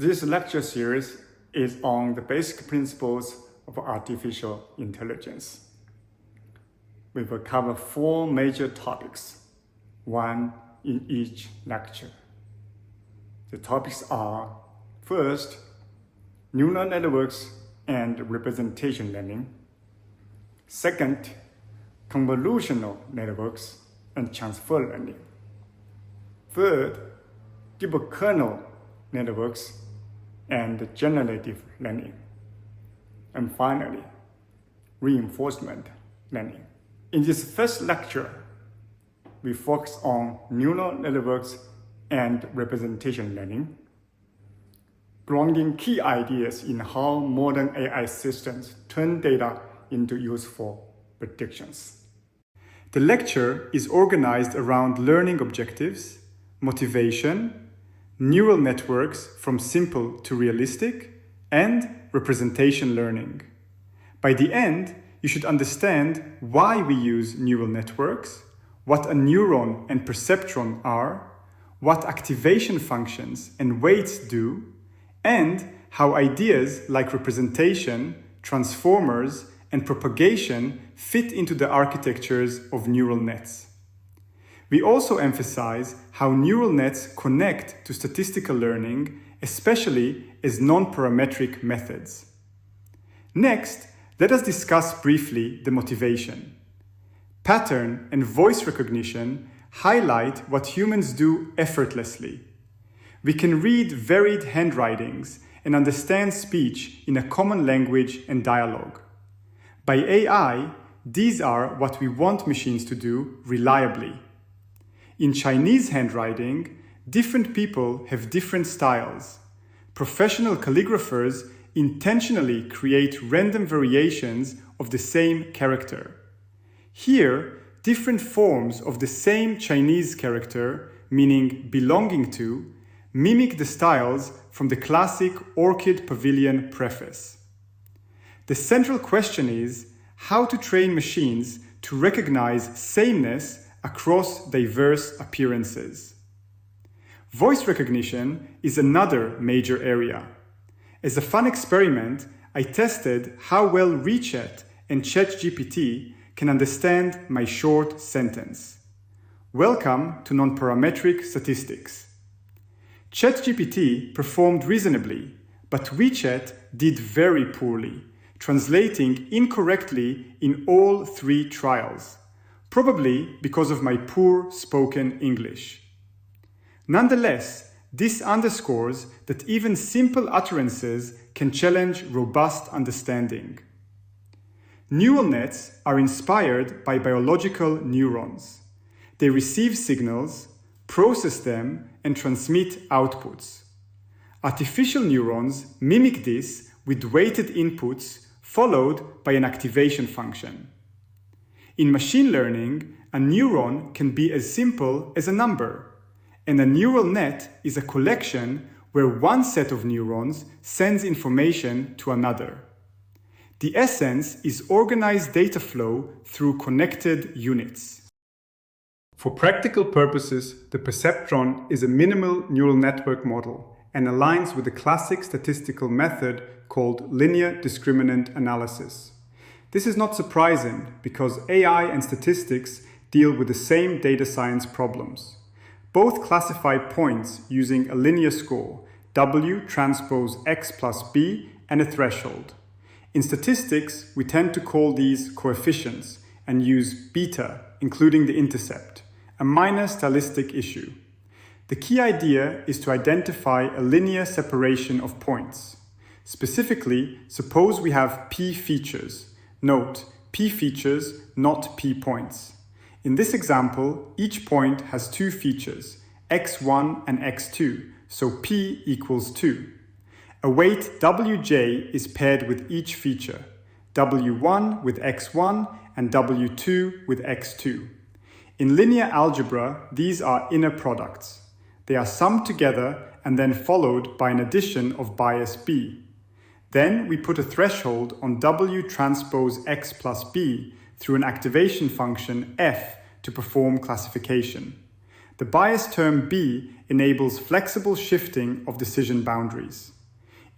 This lecture series is on the basic principles of artificial intelligence. We will cover 4 major topics, one in each lecture. The topics are, first, neural networks and representation learning. Second, convolutional networks and transfer learning. Third, deep kernel networks and generative learning. And finally, reinforcement learning. In this first lecture, we focus on neural networks and representation learning, grounding key ideas in how modern AI systems turn data into useful predictions. The lecture is organized around learning objectives, motivation, neural networks from simple to realistic, and representation learning. By the end, you should understand why we use neural networks, what a neuron and perceptron are, what activation functions and weights do, and how ideas like representation, transformers, and propagation fit into the architectures of neural nets. We also emphasize how neural nets connect to statistical learning, especially as non-parametric methods. Next, let us discuss briefly the motivation. Pattern and voice recognition highlight what humans do effortlessly. We can read varied handwritings and understand speech in a common language and dialogue. By AI, these are what we want machines to do reliably. In Chinese handwriting, different people have different styles. Professional calligraphers intentionally create random variations of the same character. Here, different forms of the same Chinese character, meaning belonging to, mimic the styles from the classic Orchid Pavilion preface. The central question is how to train machines to recognize sameness across diverse appearances. Voice recognition is another major area. As a fun experiment, I tested how well WeChat and ChatGPT can understand my short sentence. Welcome to non-parametric statistics. ChatGPT performed reasonably, but WeChat did very poorly, translating incorrectly in all 3 trials, probably because of my poor spoken English. Nonetheless, this underscores that even simple utterances can challenge robust understanding. Neural nets are inspired by biological neurons. They receive signals, process them, and transmit outputs. Artificial neurons mimic this with weighted inputs followed by an activation function. In machine learning, a neuron can be as simple as a number, and a neural net is a collection where one set of neurons sends information to another. The essence is organized data flow through connected units. For practical purposes, the perceptron is a minimal neural network model and aligns with the classic statistical method called linear discriminant analysis. This is not surprising because AI and statistics deal with the same data science problems. Both classify points using a linear score, W transpose X plus B, and a threshold. In statistics, we tend to call these coefficients and use beta, including the intercept, a minor stylistic issue. The key idea is to identify a linear separation of points. Specifically, suppose we have P features. Note, P features, not P points. In this example, each point has 2 features, x1 and x2, so P equals 2. A weight Wj is paired with each feature, W1 with x1 and W2 with x2. In linear algebra, these are inner products. They are summed together and then followed by an addition of bias B. Then we put a threshold on W transpose X plus B through an activation function f to perform classification. The bias term B enables flexible shifting of decision boundaries.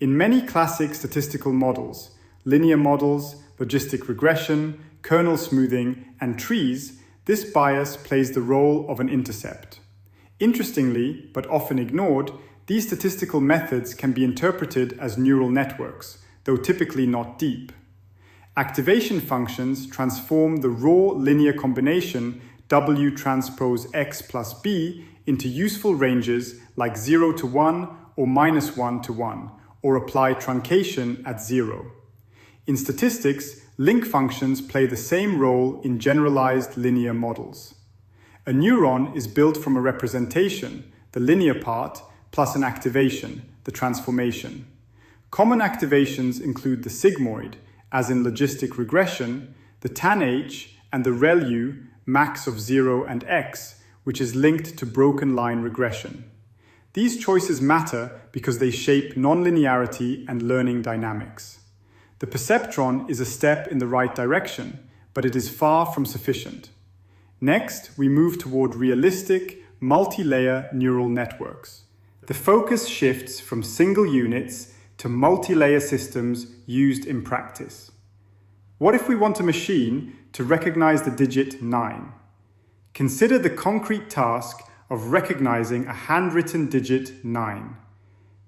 In many classic statistical models, linear models, logistic regression, kernel smoothing, and trees, this bias plays the role of an intercept. Interestingly, but often ignored, these statistical methods can be interpreted as neural networks, though typically not deep. Activation functions transform the raw linear combination W transpose X plus B into useful ranges like 0 to 1 or -1 to 1, or apply truncation at 0. In statistics, link functions play the same role in generalized linear models. A neuron is built from a representation, the linear part, plus an activation, the transformation. Common activations include the sigmoid, as in logistic regression, the tanh, and the ReLU, max of 0 and x, which is linked to broken line regression. These choices matter because they shape nonlinearity and learning dynamics. The perceptron is a step in the right direction, but it is far from sufficient. Next, we move toward realistic, multi-layer neural networks. The focus shifts from single units to multi-layer systems used in practice. What if we want a machine to recognize the digit 9? Consider the concrete task of recognizing a handwritten digit 9.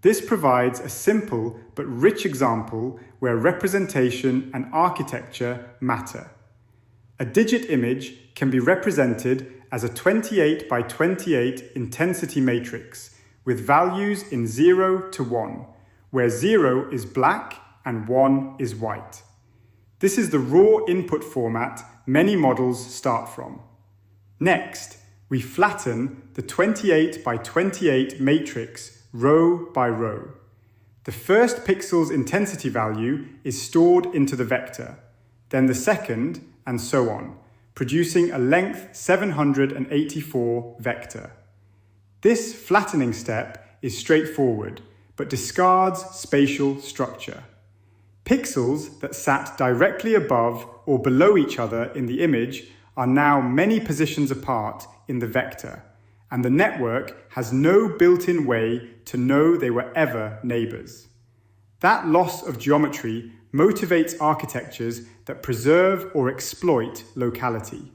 This provides a simple but rich example where representation and architecture matter. A digit image can be represented as a 28 by 28 intensity matrix with values in 0 to 1, where 0 is black and 1 is white. This is the raw input format many models start from. Next, we flatten the 28 by 28 matrix row by row. The first pixel's intensity value is stored into the vector, then the second, and so on, producing a length 784 vector. This flattening step is straightforward, but discards spatial structure. Pixels that sat directly above or below each other in the image are now many positions apart in the vector, and the network has no built-in way to know they were ever neighbors. That loss of geometry motivates architectures that preserve or exploit locality.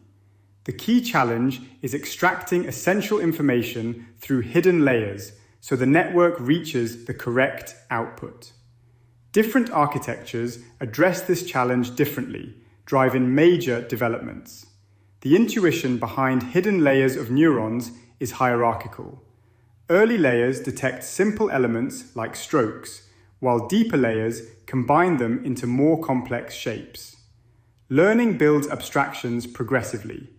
The key challenge is extracting essential information through hidden layers so the network reaches the correct output. Different architectures address this challenge differently, driving major developments. The intuition behind hidden layers of neurons is hierarchical. Early layers detect simple elements like strokes, while deeper layers combine them into more complex shapes. Learning builds abstractions progressively.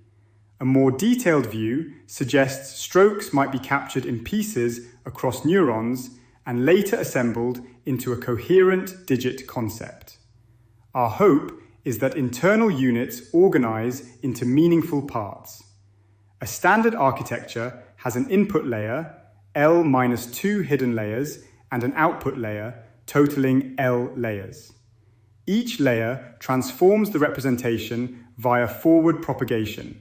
A more detailed view suggests strokes might be captured in pieces across neurons and later assembled into a coherent digit concept. Our hope is that internal units organize into meaningful parts. A standard architecture has an input layer, L-2 hidden layers, and an output layer, totaling L layers. Each layer transforms the representation via forward propagation.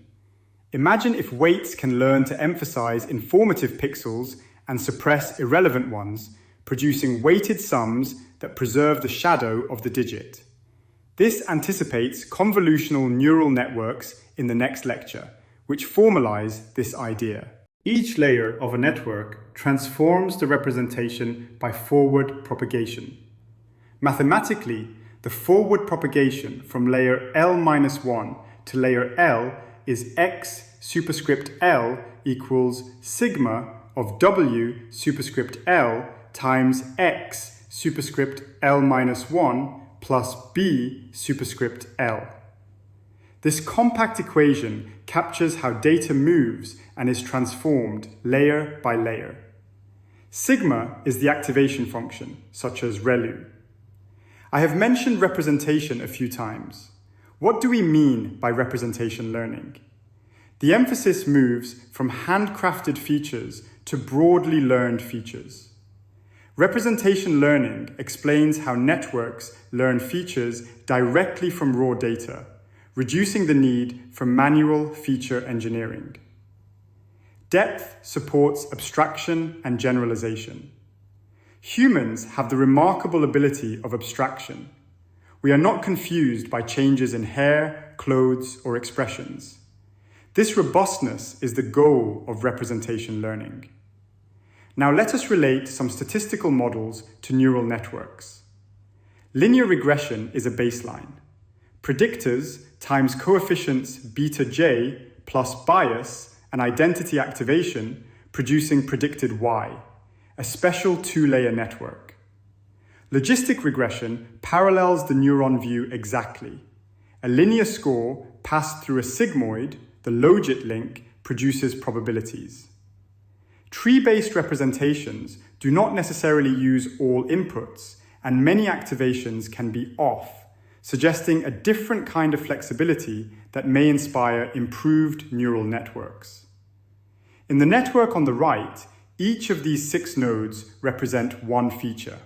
Imagine if weights can learn to emphasize informative pixels and suppress irrelevant ones, producing weighted sums that preserve the shadow of the digit. This anticipates convolutional neural networks in the next lecture, which formalize this idea. Each layer of a network transforms the representation by forward propagation. Mathematically, the forward propagation from layer L-1 to layer L is x superscript L equals sigma of W superscript L times x superscript L-1 plus B superscript L. This compact equation captures how data moves and is transformed layer by layer. Sigma is the activation function, such as ReLU. I have mentioned representation a few times. What do we mean by representation learning? The emphasis moves from handcrafted features to broadly learned features. Representation learning explains how networks learn features directly from raw data, reducing the need for manual feature engineering. Depth supports abstraction and generalization. Humans have the remarkable ability of abstraction. We are not confused by changes in hair, clothes, or expressions. This robustness is the goal of representation learning. Now let us relate some statistical models to neural networks. Linear regression is a baseline. Predictors times coefficients beta j plus bias and identity activation producing predicted y, a special two-layer network. Logistic regression parallels the neuron view exactly. A linear score passed through a sigmoid, the logit link, produces probabilities. Tree-based representations do not necessarily use all inputs, and many activations can be off, suggesting a different kind of flexibility that may inspire improved neural networks. In the network on the right, each of these 6 nodes represent one feature.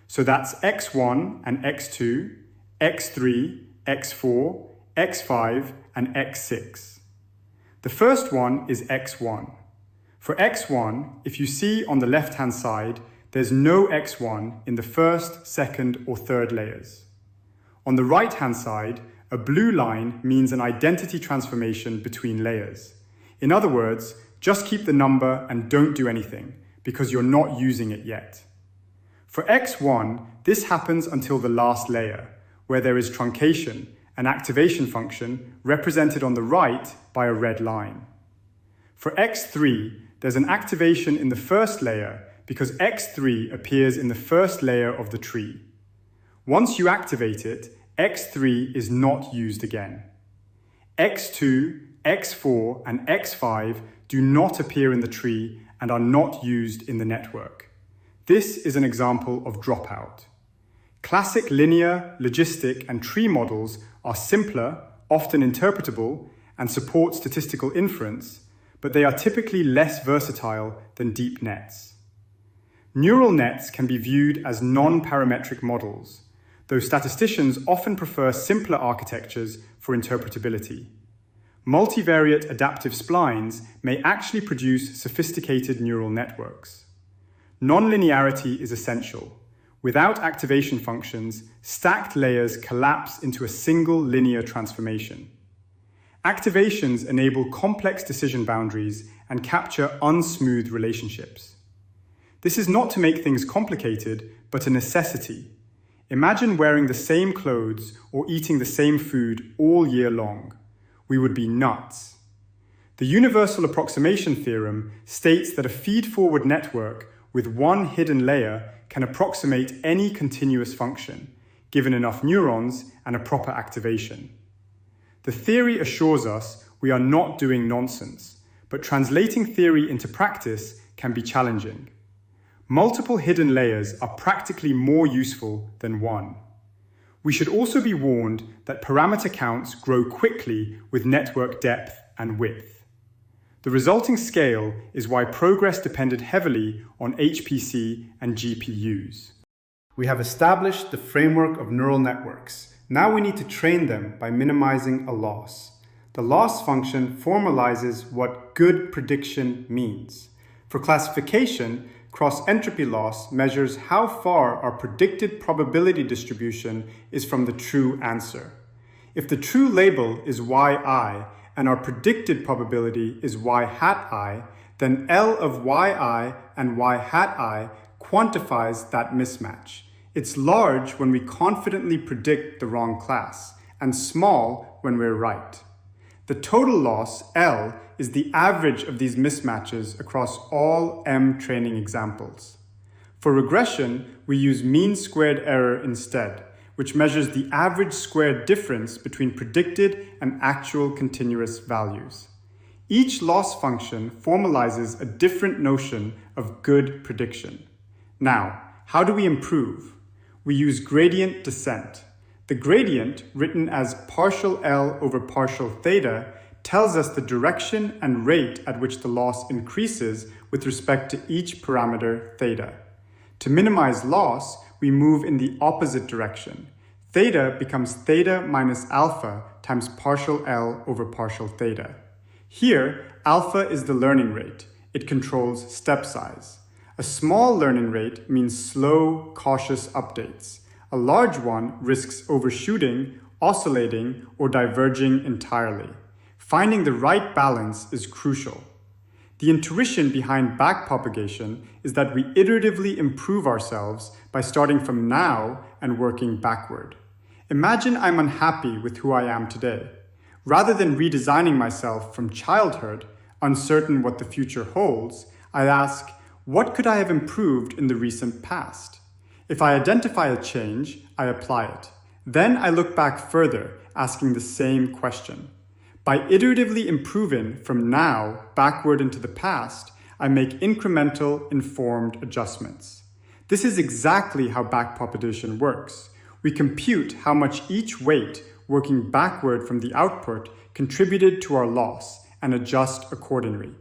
So that's x1 and x2, x3, x4, x5, and x6. The first one is x1. For x1, if you see on the left-hand side, there's no x1 in the first, second, or third layers. On the right-hand side, a blue line means an identity transformation between layers. In other words, just keep the number and don't do anything, because you're not using it yet. For x1, this happens until the last layer, where there is truncation, an activation function represented on the right by a red line. For x3, there's an activation in the first layer because x3 appears in the first layer of the tree. Once you activate it, x3 is not used again. x2, x4, and x5 do not appear in the tree and are not used in the network. This is an example of dropout. Classic linear, logistic, and tree models are simpler, often interpretable, and support statistical inference, but they are typically less versatile than deep nets. Neural nets can be viewed as non-parametric models, though statisticians often prefer simpler architectures for interpretability. Multivariate adaptive splines may actually produce sophisticated neural networks. Nonlinearity is essential. Without activation functions, stacked layers collapse into a single linear transformation. Activations enable complex decision boundaries and capture unsmooth relationships. This is not to make things complicated, but a necessity. Imagine wearing the same clothes or eating the same food all year long. We would be nuts. The universal approximation theorem states that a feed-forward network with one hidden layer can approximate any continuous function, given enough neurons and a proper activation. The theory assures us we are not doing nonsense, but translating theory into practice can be challenging. Multiple hidden layers are practically more useful than one. We should also be warned that parameter counts grow quickly with network depth and width. The resulting scale is why progress depended heavily on HPC and GPUs. We have established the framework of neural networks. Now we need to train them by minimizing a loss. The loss function formalizes what good prediction means. For classification, cross-entropy loss measures how far our predicted probability distribution is from the true answer. If the true label is yi and our predicted probability is y hat I, then L of yi and y hat I quantifies that mismatch. It's large when we confidently predict the wrong class, and small when we're right. The total loss, L, is the average of these mismatches across all M training examples. For regression, we use mean squared error instead, which measures the average squared difference between predicted and actual continuous values. Each loss function formalizes a different notion of good prediction. Now, how do we improve? We use gradient descent. The gradient, written as partial L over partial theta, tells us the direction and rate at which the loss increases with respect to each parameter theta. To minimize loss, we move in the opposite direction. Theta becomes theta minus alpha times partial L over partial theta. Here, alpha is the learning rate. It controls step size. A small learning rate means slow, cautious updates. A large one risks overshooting, oscillating, or diverging entirely. Finding the right balance is crucial. The intuition behind backpropagation is that we iteratively improve ourselves by starting from now and working backward. Imagine I'm unhappy with who I am today. Rather than redesigning myself from childhood, uncertain what the future holds, I ask, what could I have improved in the recent past? If I identify a change, I apply it. Then I look back further, asking the same question. By iteratively improving from now backward into the past, I make incremental, informed adjustments. This is exactly how backpropagation works. We compute how much each weight working backward from the output contributed to our loss and adjust accordingly.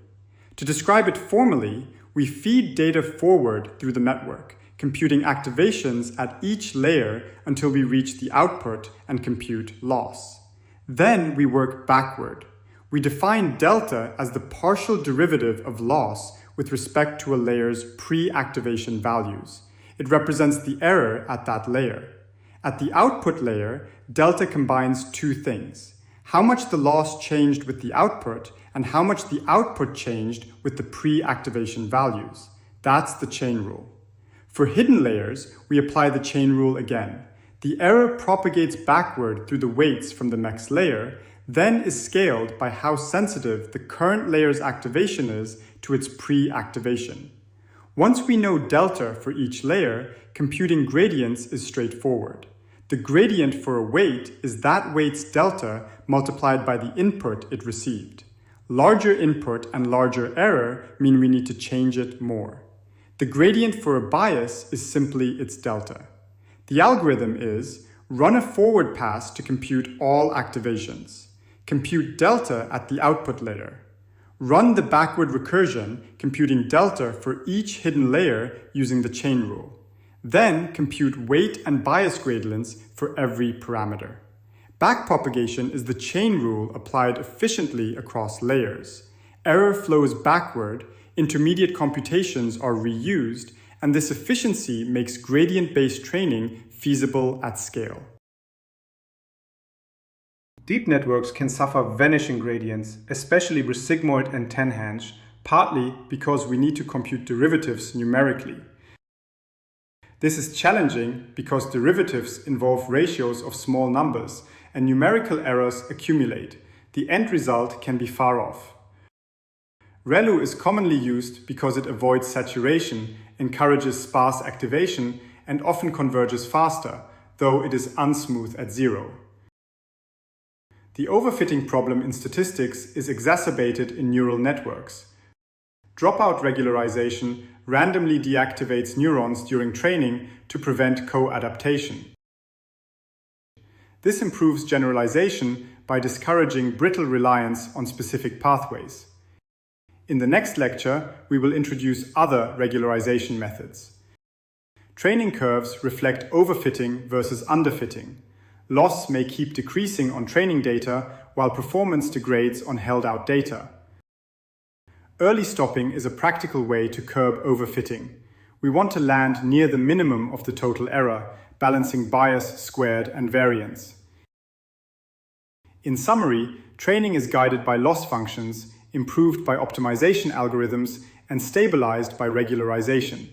To describe it formally, we feed data forward through the network, computing activations at each layer until we reach the output and compute loss. Then we work backward. We define delta as the partial derivative of loss with respect to a layer's pre-activation values. It represents the error at that layer. At the output layer, delta combines two things: how much the loss changed with the output and how much the output changed with the pre-activation values. That's the chain rule. For hidden layers, we apply the chain rule again. The error propagates backward through the weights from the next layer, then is scaled by how sensitive the current layer's activation is to its pre-activation. Once we know delta for each layer, computing gradients is straightforward. The gradient for a weight is that weight's delta multiplied by the input it received. Larger input and larger error mean we need to change it more. The gradient for a bias is simply its delta. The algorithm is: run a forward pass to compute all activations. Compute delta at the output layer. Run the backward recursion, computing delta for each hidden layer using the chain rule. Then compute weight and bias gradients for every parameter. Backpropagation is the chain rule applied efficiently across layers. Error flows backward, intermediate computations are reused, and this efficiency makes gradient-based training feasible at scale. Deep networks can suffer vanishing gradients, especially with sigmoid and tanh, partly because we need to compute derivatives numerically. This is challenging because derivatives involve ratios of small numbers, and numerical errors accumulate. The end result can be far off. ReLU is commonly used because it avoids saturation, encourages sparse activation, and often converges faster, though it is unsmooth at zero. The overfitting problem in statistics is exacerbated in neural networks. Dropout regularization randomly deactivates neurons during training to prevent co-adaptation. This improves generalization by discouraging brittle reliance on specific pathways. In the next lecture, we will introduce other regularization methods. Training curves reflect overfitting versus underfitting. Loss may keep decreasing on training data, while performance degrades on held-out data. Early stopping is a practical way to curb overfitting. We want to land near the minimum of the total error, balancing bias, squared, and variance. In summary, training is guided by loss functions, improved by optimization algorithms, and stabilized by regularization.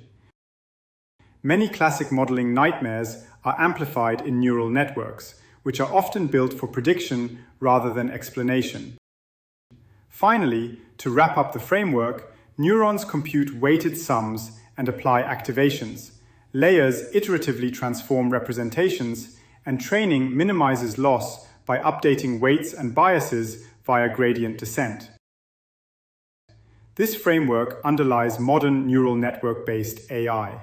Many classic modeling nightmares are amplified in neural networks, which are often built for prediction rather than explanation. Finally, to wrap up the framework, neurons compute weighted sums and apply activations. Layers iteratively transform representations, and training minimizes loss by updating weights and biases via gradient descent. This framework underlies modern neural network-based AI.